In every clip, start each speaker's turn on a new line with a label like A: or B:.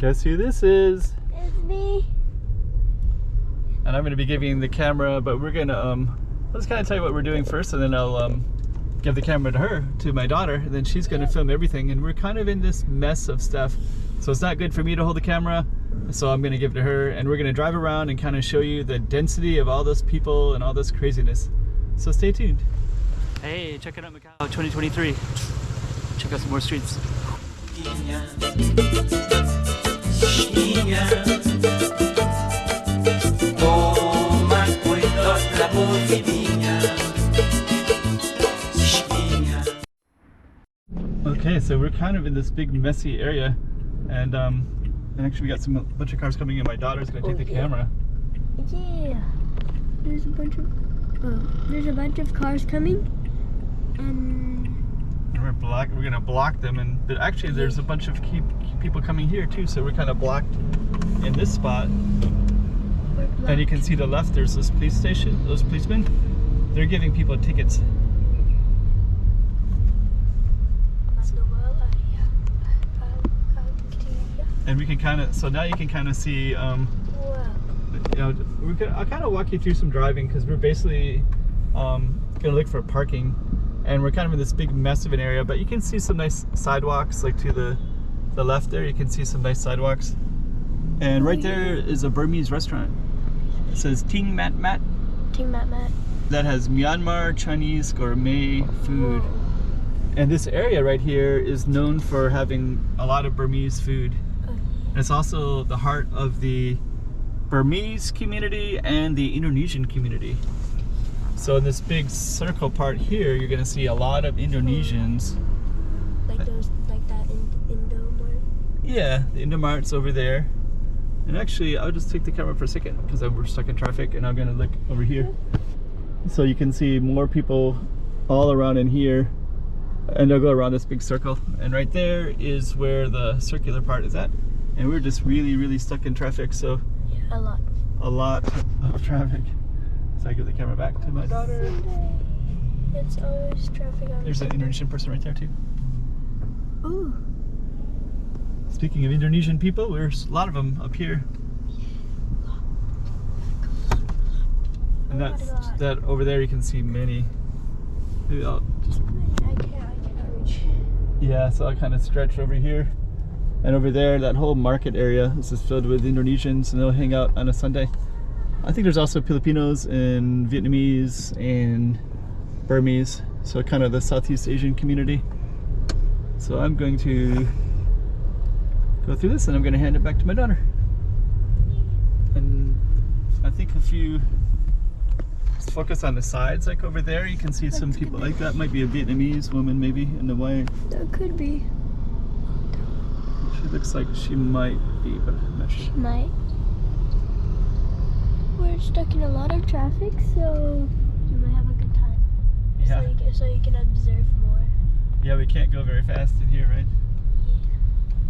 A: Guess who this is?
B: It's me.
A: And I'm going to be giving the camera, but we're going to, let's kind of tell you what we're doing first, and then I'll give the camera to her, to my daughter, and then she's going to film everything. And we're kind of in this mess of stuff, so it's not good for me to hold the camera, so I'm going to give it to her, and we're going to drive around and kind of show you the density of all those people and all this craziness. So stay tuned. Hey, check it out, Macau 2023. Check out some more streets. Okay, so we're kind of in this big messy area, and actually we got a bunch of cars coming in. My daughter's gonna take the camera.
B: Yeah, there's a bunch of cars coming, and
A: we're gonna block them. But actually, there's a bunch of people coming here too, so we're kind of blocked in this spot. And you can see to the left, there's this police station. Those policemen, they're giving people tickets. And we can kind of, so now you can kind of see, you know, I'll kind of walk you through some driving, because we're basically gonna look for parking, and we're kind of in this big mess of an area, but you can see some nice sidewalks, like to the left there, you can see some nice sidewalks. And right there is a Burmese restaurant. It says Ting Mat Mat.
B: Ting Mat Mat. That
A: has Myanmar Chinese gourmet food. Whoa. And this area right here is known for having a lot of Burmese food. It's also the heart of the Burmese community and the Indonesian community. So in this big circle part here, you're gonna see a lot of Indonesians.
B: Like that Indo-Mart?
A: Yeah, the Indo-Mart's over there. And actually, I'll just take the camera for a second, because we're stuck in traffic, and I'm gonna look over here. So you can see more people all around in here, and they'll go around this big circle. And right there is where the circular part is at. And we're just really stuck in traffic, so
B: yeah, a lot
A: of traffic. So I give the camera back to my daughter.
B: Sunday. It's always traffic on
A: There's an Indonesian person right there too.
B: Ooh.
A: Speaking of Indonesian people, there's a lot of them up here. And that over there you can see many. Maybe I'll just...
B: I can't reach.
A: Yeah, so I'll kind of stretch over here. And over there, that whole market area is just filled with Indonesians, and they'll hang out on a Sunday. I think there's also Filipinos and Vietnamese and Burmese, so kind of the Southeast Asian community. So I'm going to go through this, and I'm going to hand it back to my daughter. And I think if you just focus on the sides, like over there, you can see some people. Like that might be a Vietnamese woman, maybe in the white.
B: That could be.
A: She looks like she might be, but I'm not sure.
B: She might. We're stuck in a lot of traffic, so we might have a good time.
A: Yeah.
B: So you can observe more.
A: Yeah, we can't go very fast in here, right?
B: Yeah.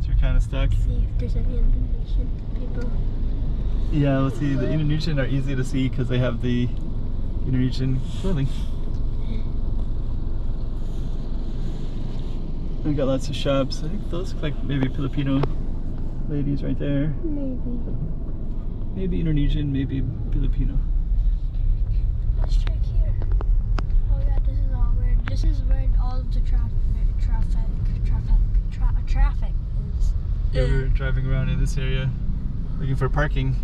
A: So we're kind of stuck.
B: See if there's any Indonesian people.
A: Yeah, let's see. The Indonesian are easy to see because they have the Indonesian clothing. We got lots of shops. I think those look like maybe Filipino ladies right there.
B: Maybe.
A: Maybe Indonesian, maybe Filipino.
B: Let's check here. Oh yeah, this is all where. This is where all of the traffic is.
A: Yeah, we were driving around in this area, looking for parking.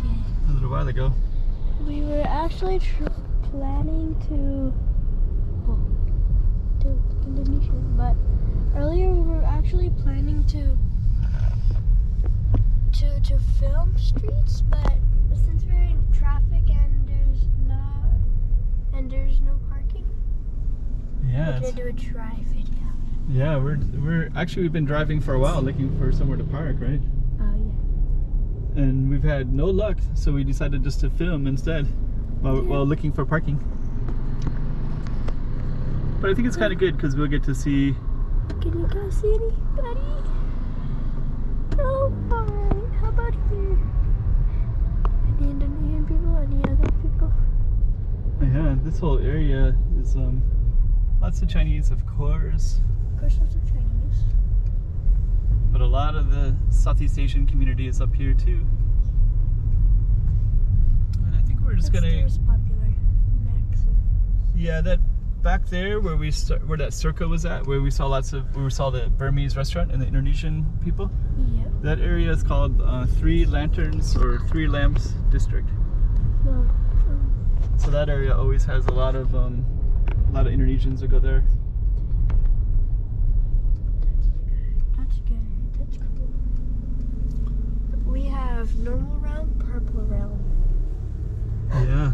B: Yeah.
A: A little while ago.
B: We were actually planning to Indonesian, but earlier we were actually planning to film streets, but since we're in traffic and there's no parking,
A: yeah,
B: we're gonna do a dry video.
A: Yeah, we've been driving for a while looking for somewhere to park, right?
B: Oh yeah.
A: And we've had no luck, so we decided just to film instead while looking for parking. But I think it's kind of good because we'll get to see.
B: Can you go see anybody? Oh, alright. How about here? Any Indonesian people? Any other people?
A: Yeah, this whole area is lots of Chinese, of course.
B: Of course, lots of Chinese.
A: But a lot of the Southeast Asian community is up here too. And I think we're just gonna.
B: It's popular. Maxim.
A: Yeah, that back there where where that circle was at, where we saw the Burmese restaurant and the Indonesian people.
B: Yep.
A: That area is called Three Lanterns or Three Lamps District.
B: No.
A: So that area always has a lot of Indonesians that go there.
B: That's good. That's cool. We have normal realm, purple realm.
A: Yeah.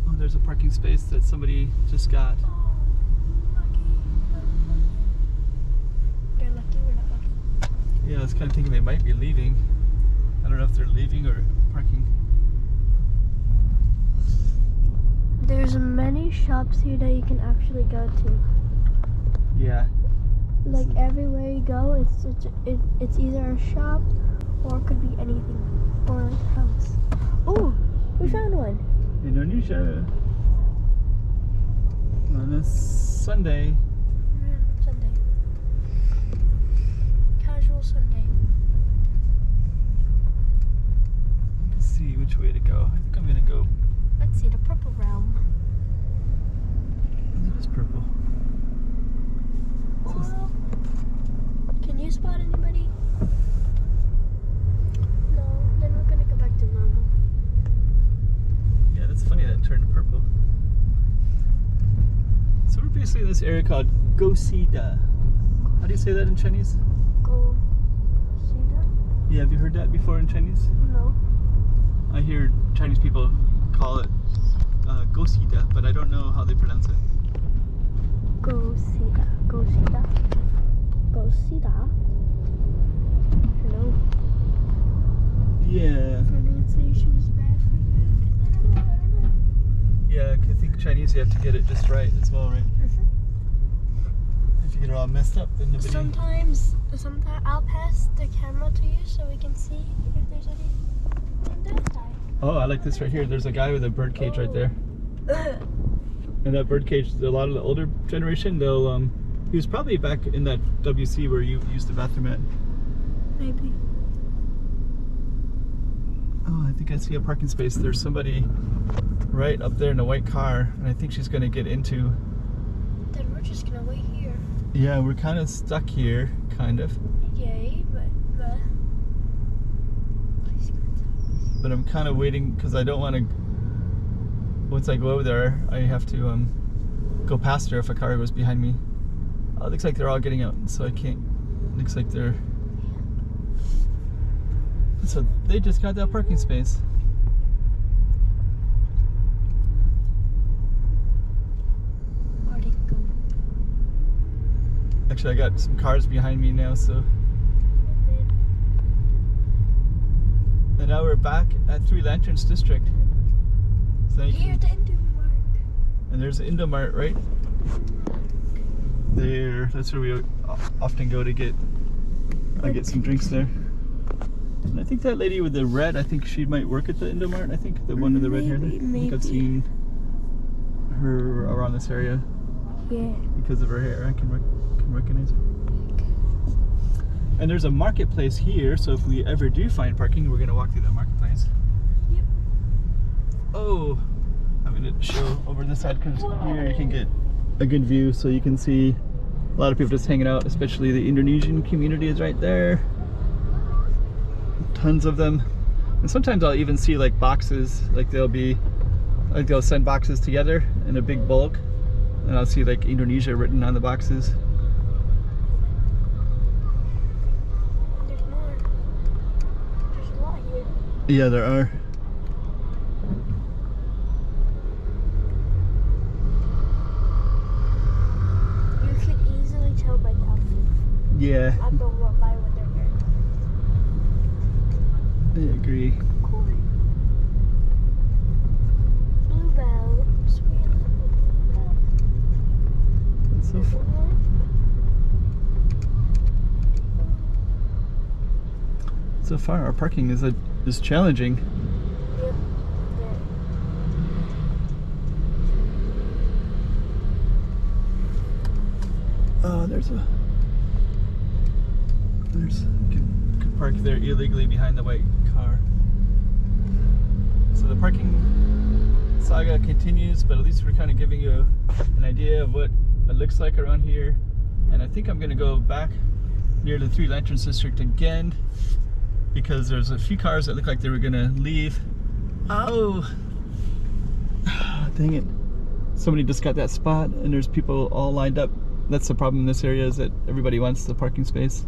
A: Oh, there's a parking space that somebody just got.
B: Oh, lucky. They're lucky, we're not lucky.
A: Yeah, I was kind of thinking they might be leaving. I don't know if they're leaving or parking.
B: There's many shops here that you can actually go to.
A: Yeah.
B: Like everywhere you go, it's either a shop or it could be anything, or like a house. Oh, we found one.
A: Indonesia. On a Sunday.
B: Sunday. Casual Sunday.
A: Let's see which way to go. I think I'm gonna go.
B: Let's see the purple realm.
A: It is purple.
B: Oh, can you spot anybody? No, then we're gonna go back to normal.
A: Yeah, that's funny that it turned purple. So we're basically in this area called Gosida. How do you say that in Chinese?
B: Go see that?
A: Yeah, have you heard that before in Chinese?
B: No.
A: I hear Chinese people call it Gosida, but I don't know how they pronounce it.
B: Go see that. Go see that. Go see that. Hello.
A: Yeah.
B: Pronunciation is bad for you. I don't know.
A: Yeah, I think Chinese you have to get it just right as well, right? If you get it all messed up, then nobody.
B: Sometimes I'll pass the camera to you so we can see if there's any on that side.
A: Oh, I like this right here. There's a guy with a bird cage right there. And that bird cage, a lot of the older generation, they'll he was probably back in that WC where you used the bathroom at.
B: Maybe.
A: Oh, I think I see a parking space. There's somebody right up there in a white car, and I think she's gonna get into.
B: Then we're just gonna wait here.
A: Yeah, we're kind of stuck here, kind of.
B: Yay, but please go inside.
A: But I'm kind of waiting because I don't want to. Once I go over there, I have to go past her if a car goes behind me. Oh, it looks like they're all getting out, so I can't. Looks like they're. So they just got that parking space.
B: Where'd it go?
A: Actually, I got some cars behind me now, so. And now we're back at Three Lanterns District. So
B: Here's the Indomart.
A: and there's the Indomart right there. That's where we often go to get. I get some drinks there. And I think that lady with the red, I think she might work at the Indomart. I think the one with the red hair there. I think I've seen her around this area.
B: Yeah.
A: Because of her hair, I can recognize her. And there's a marketplace here, so if we ever do find parking, we're gonna walk through that marketplace.
B: Yep.
A: Oh, I'm gonna show over this side because here you can get a good view, so you can see a lot of people just hanging out, especially the Indonesian community is right there. Tons of them. And sometimes I'll even see like boxes, like they'll send boxes together in a big bulk, and I'll see like Indonesia written on the boxes.
B: There's more. There's a lot here.
A: Yeah, there are.
B: You could easily tell by the outfit.
A: Yeah,
B: I don't want by what they're wearing.
A: I agree.
B: Corn. Bluebell. Sweet little bluebell.
A: That's so fun. So far, our parking is challenging.
B: Yep.
A: Oh, there's a. cars. You could park there illegally behind the white car. So the parking saga continues, but at least we're kind of giving you an idea of what it looks like around here. And I think I'm going to go back near the Three Lanterns District again, because there's a few cars that look like they were going to leave. Oh! Dang it. Somebody just got that spot and there's people all lined up. That's the problem in this area, is that everybody wants the parking space.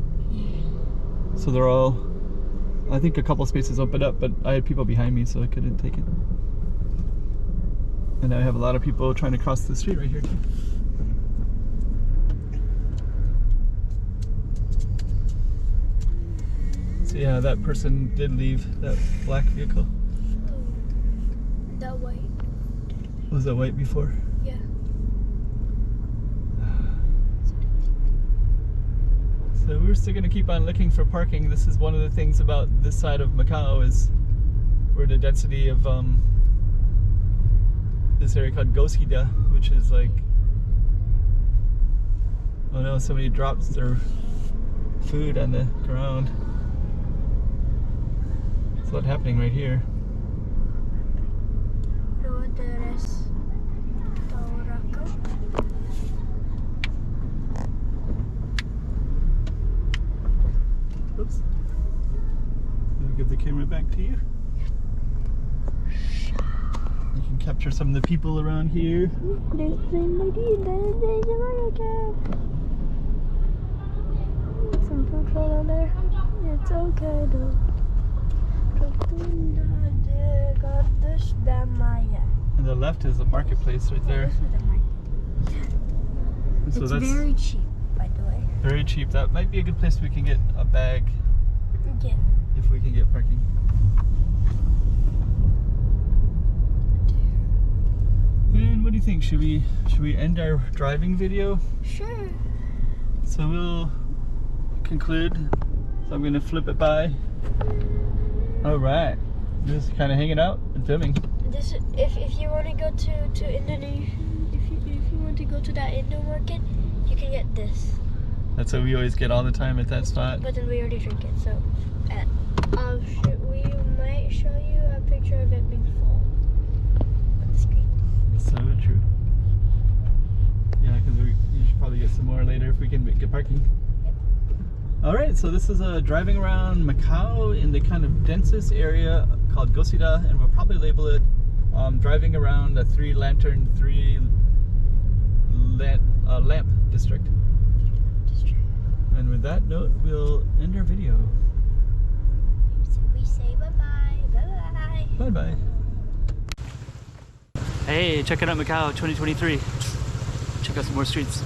A: So they're all, I think a couple spaces opened up, but I had people behind me so I couldn't take it. And now I have a lot of people trying to cross the street right here too. So yeah, that person did leave that black vehicle.
B: That white.
A: Was that white before?
B: Yeah.
A: So we're still going to keep on looking for parking. This is one of the things about this side of Macau, is we're the density of this area called Gosida, which is like, oh no, somebody drops their food on the ground. There's a lot happening right here. Oops. I'll give the camera back to you. You can capture some of the people around here.
B: There's some people down there. It's okay though.
A: On the left is the marketplace right there.
B: It's
A: so that's
B: very cheap, by the way.
A: very cheap. That might be a good place we can get a bag.
B: Yeah.
A: If we can get parking. And what do you think? Should we end our driving video?
B: Sure.
A: So we'll conclude. So I'm going to flip it by. All right. Just kind of hanging out and filming.
B: This, if you want to go to Indonesia, if you want to go to that Indo market, you can get this.
A: That's what we always get all the time at that spot.
B: But then we already drink it, so we might show you a picture of it being full on the screen.
A: So true. Yeah, because you should probably get some more later if we can get parking.
B: Yep.
A: All right, so this is driving around Macau in the kind of densest area called Gosida, and we'll probably label it driving around the Three Lamp District. And with that note, we'll end our video.
B: So we say bye-bye. Bye-bye.
A: Bye-bye. Hey, check it out, Macau 2023. Check out some more streets.